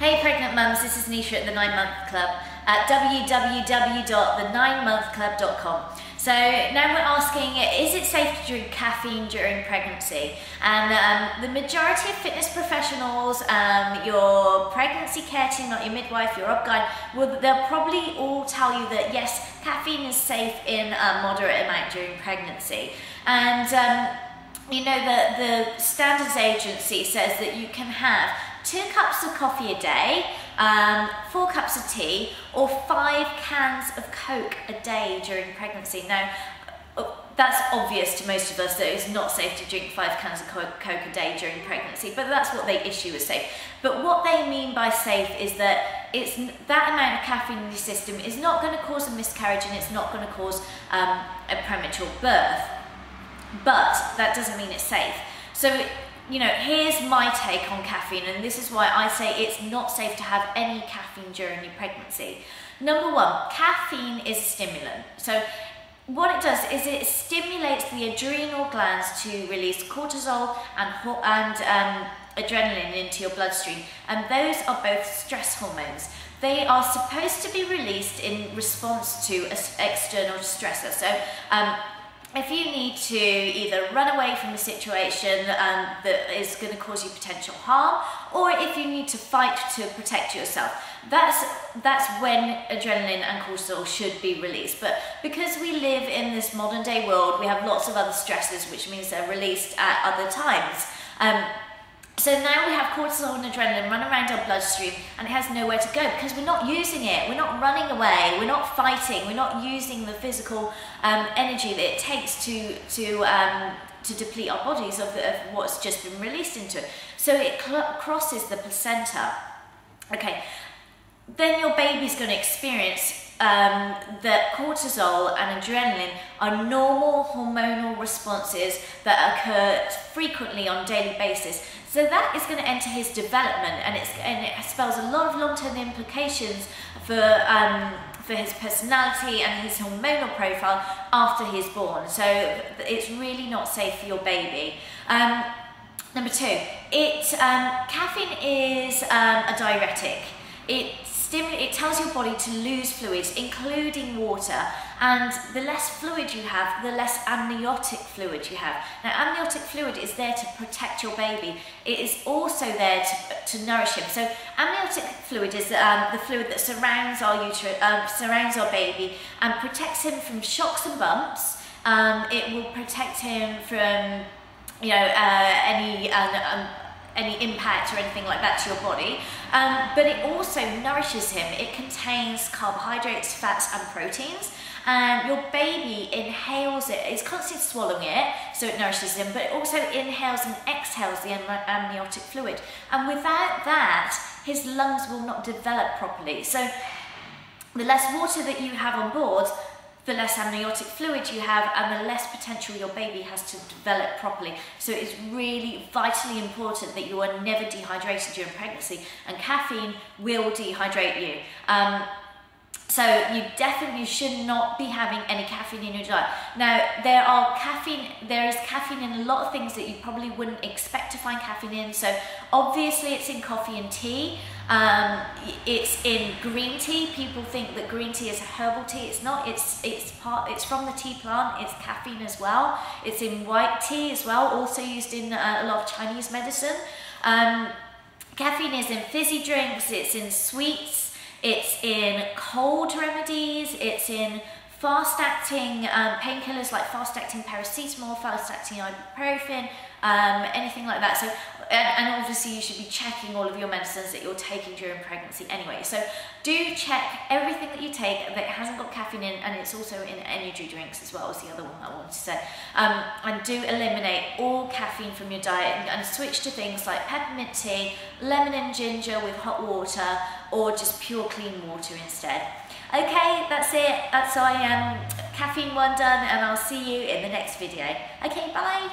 Hey pregnant mums, this is Nisha at the 9 Month Club at www.the9monthclub.com. So now we're asking, is it safe to drink caffeine during pregnancy? And the majority of fitness professionals, your pregnancy care team, not your midwife, your OB-GYN, they'll probably all tell you that yes, caffeine is safe in a moderate amount during pregnancy. And you know that the Standards Agency says that you can have 2 cups of coffee a day, 4 cups of tea, or 5 cans of Coke a day during pregnancy. Now, that's obvious to most of us that it's not safe to drink 5 cans of Coke a day during pregnancy, but that's what they issue as safe. But what they mean by safe is that that amount of caffeine in your system is not going to cause a miscarriage and it's not going to cause a premature birth. But that doesn't mean it's safe. So, you know, here's my take on caffeine, and this is why I say it's not safe to have any caffeine during your pregnancy. Number 1, caffeine is a stimulant. So what it does is it stimulates the adrenal glands to release cortisol and adrenaline into your bloodstream, and those are both stress hormones. They are supposed to be released in response to an external stressor. So if you need to either run away from a situation that is going to cause you potential harm, or if you need to fight to protect yourself, that's when adrenaline and cortisol should be released. But because we live in this modern day world, we have lots of other stresses, which means they're released at other times. So now we have cortisol and adrenaline run around our bloodstream, and it has nowhere to go because we're not using it. We're not running away. We're not fighting. We're not using the physical energy that it takes to deplete our bodies of what's just been released into it. So it crosses the placenta. Okay, then your baby's going to experience that cortisol and adrenaline are normal hormonal responses that occur frequently on a daily basis. So that is going to enter his development, and it spells a lot of long-term implications for his personality and his hormonal profile after he's born. So it's really not safe for your baby. Number 2, caffeine is a diuretic. It tells your body to lose fluids, including water, and the less fluid you have, the less amniotic fluid you have. Now, amniotic fluid is there to protect your baby. It is also there to nourish him. So, amniotic fluid is the fluid that surrounds our surrounds our baby and protects him from shocks and bumps. It will protect him from, you know, any impact or anything like that to your body, but it also nourishes him. It contains carbohydrates, fats and proteins, and your baby inhales it. It's constantly swallowing it, so it nourishes him, but it also inhales and exhales the amniotic fluid, and without that his lungs will not develop properly. So the less water that you have on board, the less amniotic fluid you have, and the less potential your baby has to develop properly. So it's really vitally important that you are never dehydrated during pregnancy, and caffeine will dehydrate you. So you definitely should not be having any caffeine in your diet. Now, there is caffeine in a lot of things that you probably wouldn't expect to find caffeine in. So obviously it's in coffee and tea. It's in green tea. People think that green tea is a herbal tea. It's not. It's from the tea plant. It's caffeine as well. It's in white tea as well, also used in a lot of Chinese medicine. Caffeine is in fizzy drinks. It's in sweets. It's in cold remedies. It's in fast-acting painkillers like fast-acting paracetamol, fast-acting ibuprofen, anything like that. So, and obviously you should be checking all of your medicines that you're taking during pregnancy anyway. So do check everything that you take that hasn't got caffeine in, and it's also in energy drinks as well, as the other one I wanted to say. And do eliminate all caffeine from your diet and switch to things like peppermint tea, lemon and ginger with hot water, or just pure clean water instead. Okay, that's it. That's caffeine 1 done, and I'll see you in the next video. Okay, bye.